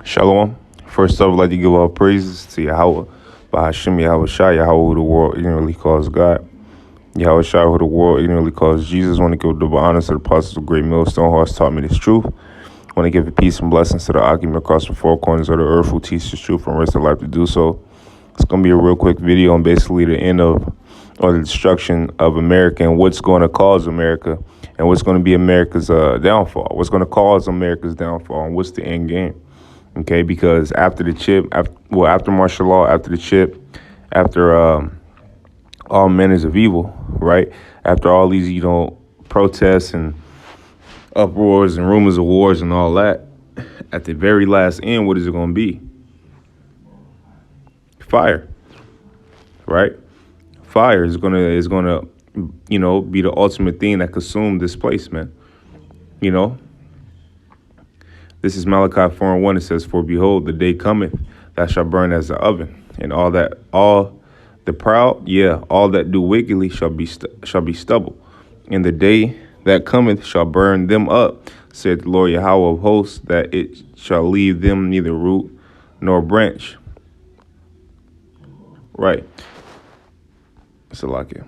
Shalom. First off, I'd like to give all praises to Yahweh, Bahashim Yahweh Shai, Yahweh who the world ignorantly calls God, Yahweh Shai who the world ignorantly calls Jesus. I want to give double honors to the apostles of Great Millstone who has taught me this truth. I want to give peace and blessings to the Akim across the four corners of the earth who teach this truth and rest of life to do so. It's going to be a real quick video on basically the end of or the destruction of America and what's going to cause America and what's going to be America's downfall, what's going to cause America's downfall, and what's the end game. Okay, because after the chip, after martial law, after the chip, after all manners of evil, right? After all these, protests and uproars and rumors of wars and all that, at the very last end, what is it going to be? Fire, right? Fire is gonna, be the ultimate thing that consumes this place, man. This is Malachi 4:1. It says, "For behold, the day cometh that shall burn as the oven, and all the proud, all that do wickedly shall be stubble. And the day that cometh shall burn them up, said the Lord Yahweh of hosts, that it shall leave them neither root nor branch." Right. Salakia.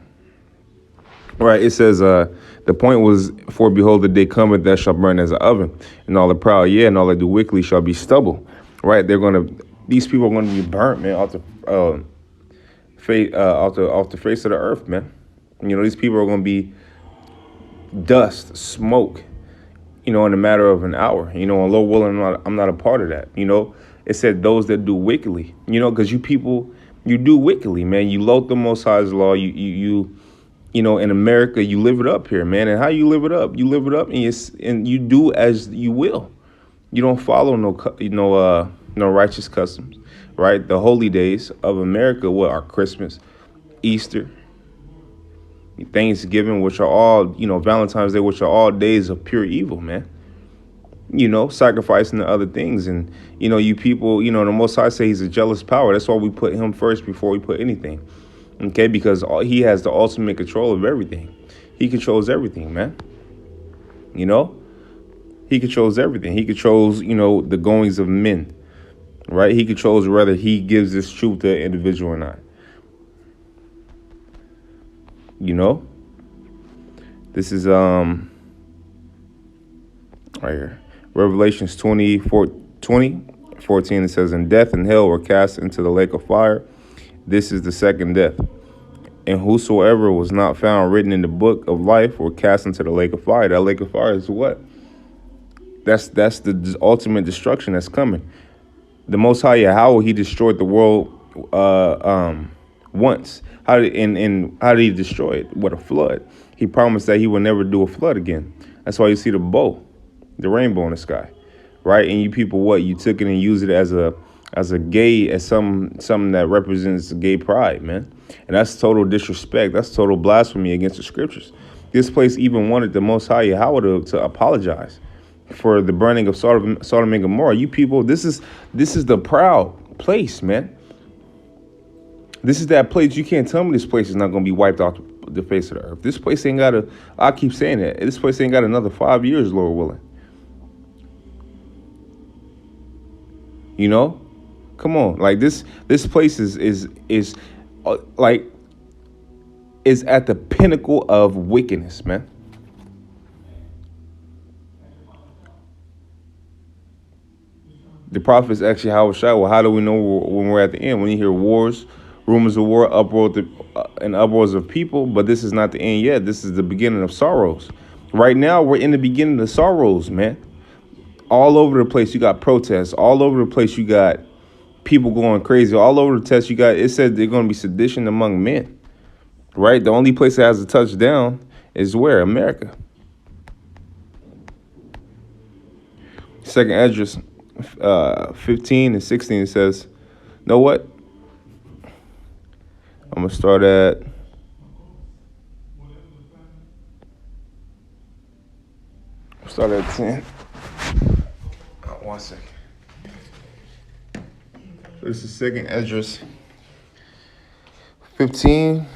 Right, it says, the point was, "For behold, the day cometh that shall burn as an oven, and all the proud, and all that do wickedly shall be stubble." Right, these people are gonna be burnt, man, off the face of the earth, man. These people are gonna be dust, smoke, in a matter of an hour. And Lord willing, I'm not a part of that. It said those that do wickedly, because you people, you do wickedly, man. You loathe the Most High's law. In America, you live it up here, man. And how you live it up? You live it up, and you do as you will. You don't follow no righteous customs, right? The holy days of America, what are Christmas, Easter, Thanksgiving, which are all, Valentine's Day, which are all days of pure evil, man. Sacrificing to other things. And, you people, the Most High say he's a jealous power. That's why we put him first before we put anything. Okay, because he has the ultimate control of everything. He controls everything, man. He controls everything. He controls, the goings of men, right? He controls whether he gives this truth to an individual or not. This is right here. Revelations 20:14, it says, "And death and hell were cast into the lake of fire. This is the second death. And whosoever was not found written in the book of life were cast into the lake of fire." That lake of fire is what? That's the ultimate destruction that's coming. The Most High Yahweh, he destroyed the world once. How did he destroy it? With a flood. He promised that he would never do a flood again. That's why you see the the rainbow in the sky, right? And you people, what? You took it and used it as something that represents gay pride, man. And that's total disrespect. That's total blasphemy against the scriptures. This place even wanted the Most High Yahweh to apologize for the burning of Sodom and Gomorrah. You people, this is the proud place, man. This is that place. You can't tell me this place is not going to be wiped off the face of the earth. This place ain't got I keep saying that. This place ain't got another 5 years, Lord willing. Come on, like this place is at the pinnacle of wickedness, man. The prophets actually, how do we know when we're at the end? When you hear wars, rumors of war, and uproars of people, but this is not the end yet. This is the beginning of sorrows. Right now, we're in the beginning of sorrows, man. All over the place, you got protests. All over the place, you got people going crazy. All over the test, it said they're going to be sedition among men, right? The only place that has a touchdown is where? America. Second Esdras 15 and 16, it says, know what? I'm going to start at 10. 1 second. This is second Esdras 15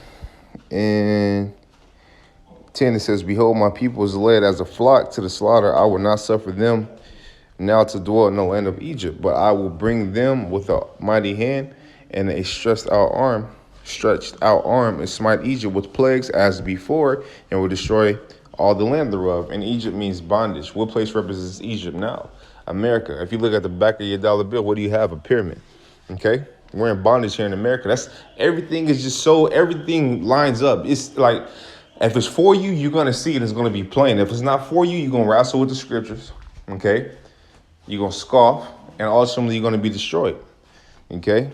and 10. It says, "Behold, my people is led as a flock to the slaughter. I will not suffer them now to dwell in the land of Egypt. But I will bring them with a mighty hand and a stretched out arm, and smite Egypt with plagues as before, and will destroy all the land thereof. And Egypt means bondage. What place represents Egypt now? America. If you look at the back of your dollar bill, what do you have? A pyramid. Okay? We're in bondage here in America. That's everything is just so everything lines up. It's like if it's for you, you're gonna see it. It's gonna be plain. If it's not for you, you're gonna wrestle with the scriptures. Okay? You're gonna scoff, and ultimately you're gonna be destroyed. Okay?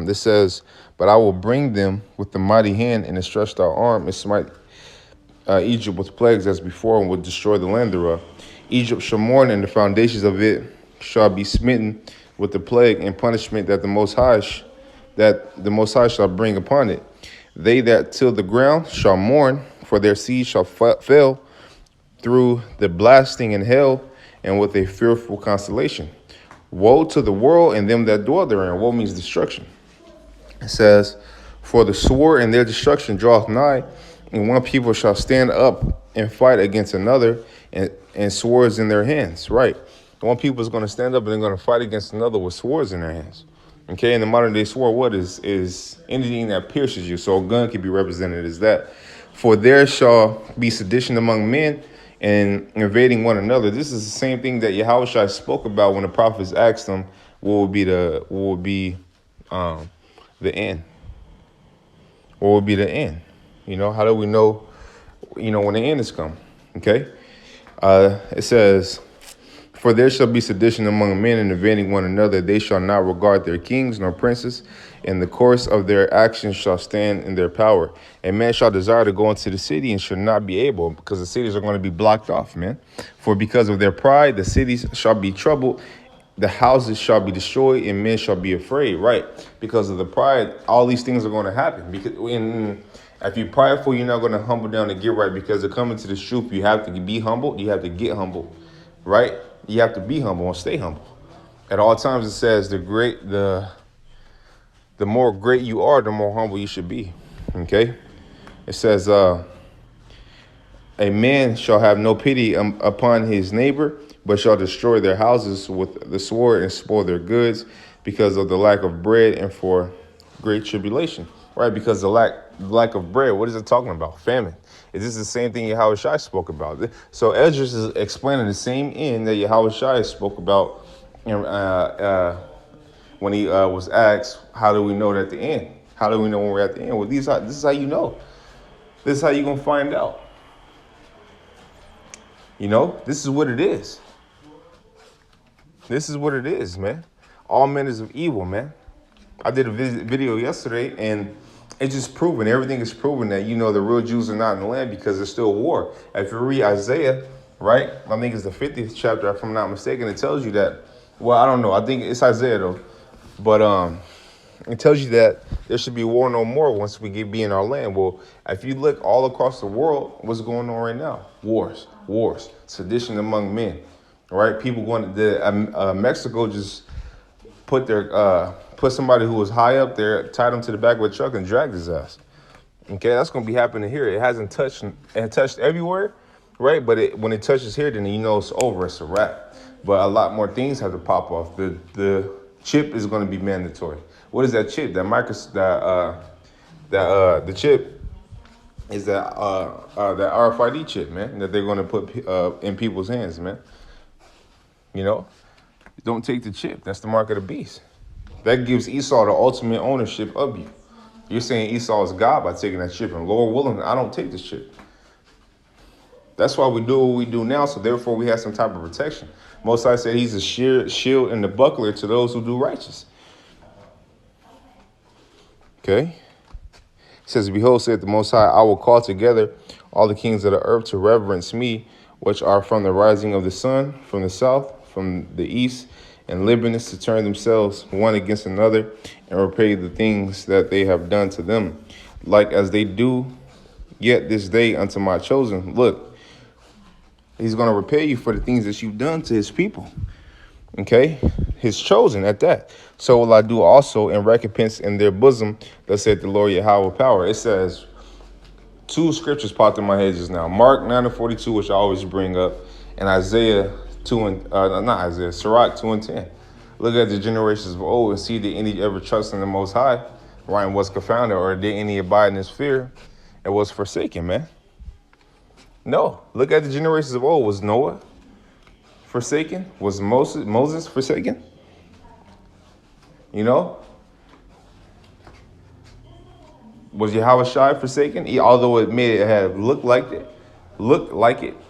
This says, but I will bring them with the mighty hand and a stretched out arm, and smite Egypt with plagues as before, and will destroy the land thereof. Egypt shall mourn, and the foundations of it shall be smitten with the plague and punishment that the Most High shall bring upon it. They that till the ground shall mourn, for their seed shall fail through the blasting in hell, and with a fearful constellation. Woe to the world and them that dwell therein. Woe means destruction. It says, for the sword and their destruction draweth nigh, and one people shall stand up and fight against another, and swords in their hands. Right. One people is going to stand up and they're going to fight against another with swords in their hands. Okay, in the modern day sword, what is anything that pierces you. So a gun can be represented as that. For there shall be sedition among men, and invading one another. This is the same thing that Yahushua spoke about when the prophets asked him what would be the end. What would be the end? You know, how do we know, when the end is come? Okay. It says, for there shall be sedition among men, and invading one another. They shall not regard their kings nor princes. In the course of their actions shall stand in their power. A man shall desire to go into the city and shall not be able, because the cities are going to be blocked off, man. For because of their pride, the cities shall be troubled, the houses shall be destroyed, and men shall be afraid. Right? Because of the pride, all these things are going to happen. Because if you're prideful, you're not going to humble down and get right. Because to come into this truth, you have to be humble. You have to get humble. Right? You have to be humble and stay humble. At all times, it says the more great you are, the more humble you should be. Okay? It says, a man shall have no pity upon his neighbor, but shall destroy their houses with the sword and spoil their goods because of the lack of bread and for great tribulation. Right? Because the lack of bread, what is it talking about? Famine. Is this the same thing Yahushua spoke about? So Esdras is explaining the same end that Yahushua spoke about when he was asked, how do we know that at the end? How do we know when we're at the end? Well, this is how you know. This is how you're going to find out. This is what it is. This is what it is, man. All men is of evil, man. I did a video yesterday, and it's just proven. Everything is proven that, the real Jews are not in the land because there's still war. If you read Isaiah, right, I think it's the 50th chapter, if I'm not mistaken, it tells you that, well, I don't know. I think it's Isaiah, though. But it tells you that there should be war no more once we be in our land. Well, if you look all across the world, what's going on right now? Wars, sedition among men, right? People going to Mexico just put somebody who was high up there, tied him to the back of a truck and dragged his ass. Okay, that's going to be happening here. It hasn't touched everywhere, right? But when it touches here, then it's over. It's a wrap. But a lot more things have to pop off. The chip is going to be mandatory. What is that chip? The chip is that RFID chip, man, that they're going to put in people's hands, man. Don't take the chip. That's the mark of the beast. That gives Esau the ultimate ownership of you. You're saying Esau is God by taking that chip, and Lord willing, I don't take this chip. That's why we do what we do now, so therefore we have some type of protection. Most High said he's a shield and the buckler to those who do righteous. Okay? It says, behold, saith the Most High, I will call together all the kings of the earth to reverence me, which are from the rising of the sun, from the south, from the east, and Libanus, to turn themselves one against another and repay the things that they have done to them, like as they do yet this day unto my chosen. Look, he's going to repay you for the things that you've done to his people. Okay? His chosen at that. So will I do also in recompense in their bosom, thus said the Lord Yahweh power. It says, two scriptures popped in my head just now. Mark 9:42, which I always bring up, and Isaiah not Isaiah, Sirach 2:10. Look at the generations of old and see did any ever trust in the Most High, right, and was confounded, or did any abide in his fear and was forsaken, man? No. Look at the generations of old. Was Noah forsaken? Was Moses forsaken? You know? Was Yahweh Shai forsaken? Although it may have looked like it,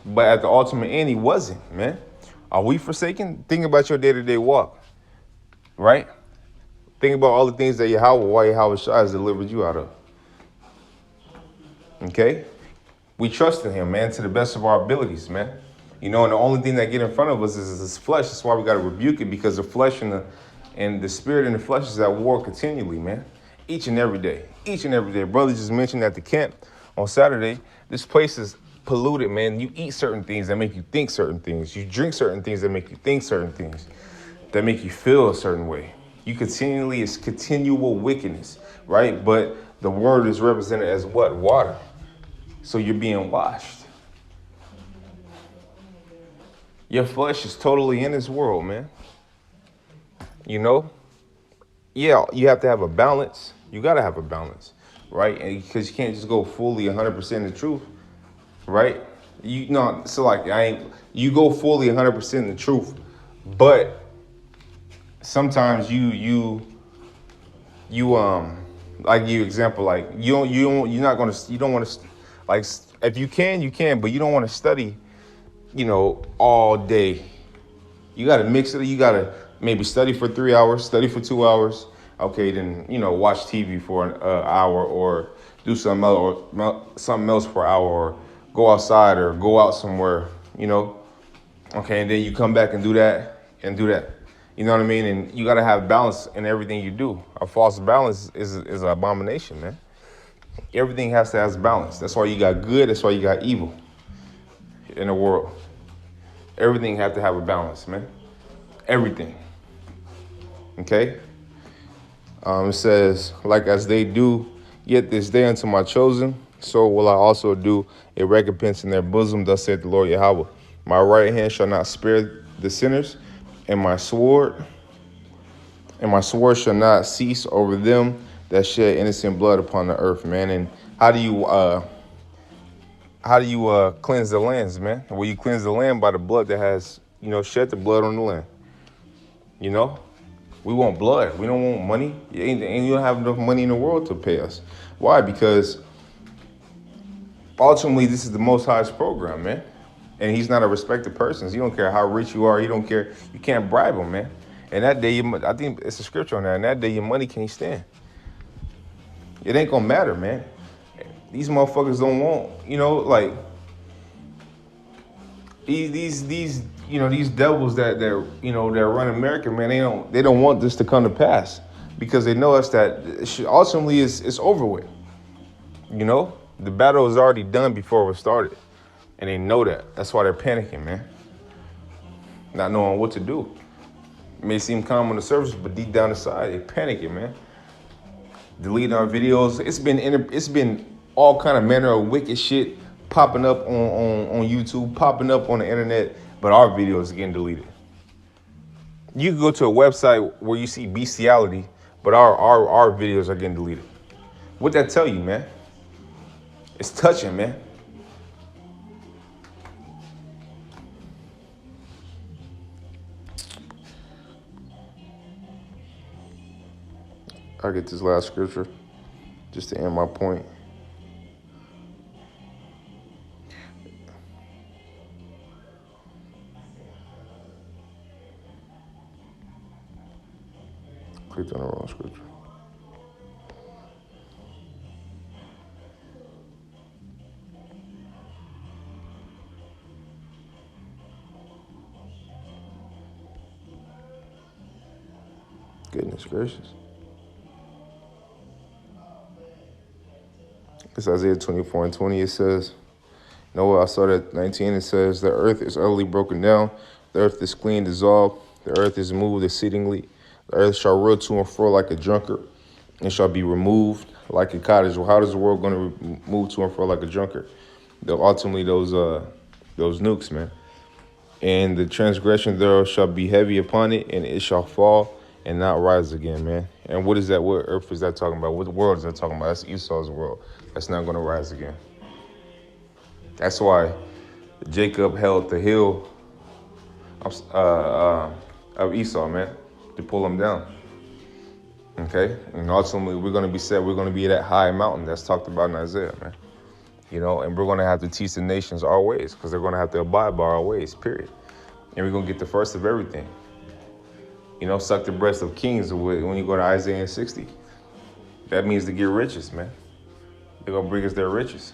but at the ultimate end, he wasn't, man. Are we forsaken? Think about your day-to-day walk, right? Think about all the things that Yahweh Shai has delivered you out of. Okay? We trust in him, man, to the best of our abilities, man. You know, and the only thing that get in front of us is this flesh. That's why we got to rebuke it, because the flesh and the spirit and the flesh is at war continually, man. Each and every day. Each and every day. Brother just mentioned at the camp on Saturday, this place is polluted, man. You eat certain things that make you think certain things. You drink certain things that make you think certain things, that make you feel a certain way. It's continual wickedness, right? But the word is represented as what? Water. So you're being washed. Your flesh is totally in this world, man. You know? Yeah, you have to have a balance. You got to have a balance, right? And because you can't just go fully 100% the truth, right? You go fully 100% the truth, but sometimes you like you example, like you don't want to, like, if you can, but you don't want to study, all day. You got to mix it. You got to maybe study for 3 hours, study for 2 hours. Okay, then, watch TV for an hour, or do something else for an hour, or go outside or go out somewhere, Okay, and then you come back and do that and do that. You know what I mean? And you got to have balance in everything you do. A false balance is an abomination, man. Everything has to have balance. That's why you got good. That's why you got evil in the world. Everything has to have a balance, man. Everything. Okay? It says, like as they do, yet this day unto my chosen, so will I also do a recompense in their bosom, thus saith the Lord Yahweh. My right hand shall not spare the sinners, and my sword shall not cease over them that shed innocent blood upon the earth, man. And how do you cleanse the lands, man? Well, you cleanse the land by the blood that has, shed the blood on the land. We want blood. We don't want money. And you don't have enough money in the world to pay us. Why? Because ultimately, this is the Most High's program, man. And he's not a respected person. He don't care how rich you are. He don't care. You can't bribe him, man. And that day, I think it's a scripture on that. And that day, your money can't stand. It ain't gonna matter, man. These motherfuckers don't want, like these devils that run America, man. They don't want this to come to pass, because they know us that ultimately it's over with. The battle is already done before it started, and they know that. That's why they're panicking, man. Not knowing what to do. It may seem calm on the surface, but deep down inside, they're panicking, man. Deleting our videos. It's been all kind of manner of wicked shit popping up on YouTube, popping up on the internet, but our videos are getting deleted. You can go to a website where you see bestiality, but our videos are getting deleted. What'd that tell you, man? It's touching, man. I'll get this last scripture just to end my point. Clicked on the wrong scripture. Goodness gracious. It's Isaiah 24:20. It says, I started at 19. It says, the earth is utterly broken down. The earth is clean, dissolved. The earth is moved exceedingly. The earth shall roll to and fro like a drunkard, and shall be removed like a cottage. Well, how is the world going to move to and fro like a drunkard? Ultimately, those nukes, man. And the transgression thereof shall be heavy upon it, and it shall fall and not rise again, man. And what is that? What earth is that talking about? What world is that talking about? That's Esau's world. That's not going to rise again. That's why Jacob held the heel of Esau, man, to pull him down. Okay? And ultimately, we're going to be set. We're going to be that high mountain that's talked about in Isaiah, man. You know, and we're going to have to teach the nations our ways because they're going to have to abide by our ways, period. And we're going to get the first of everything. You know, suck the breast of kings when you go to Isaiah 60. That means to get riches, man. They're going to bring us their riches.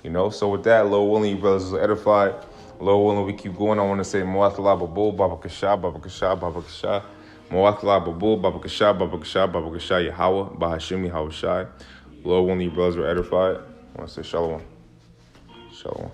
You know, so with that, Lord willing, you brothers are edified. Lord willing, we keep going. I want to say, Mu'athala Babul, Baba Kasha, Baba Kasha, Baba Kasha. Mu'athala Babul, Baba Kasha, Baba Kasha, Baba Kasha, Yahweh, Bahashim, Yahweh Shai. Lord willing, you brothers are edified. I want to say Shalom. Shalom.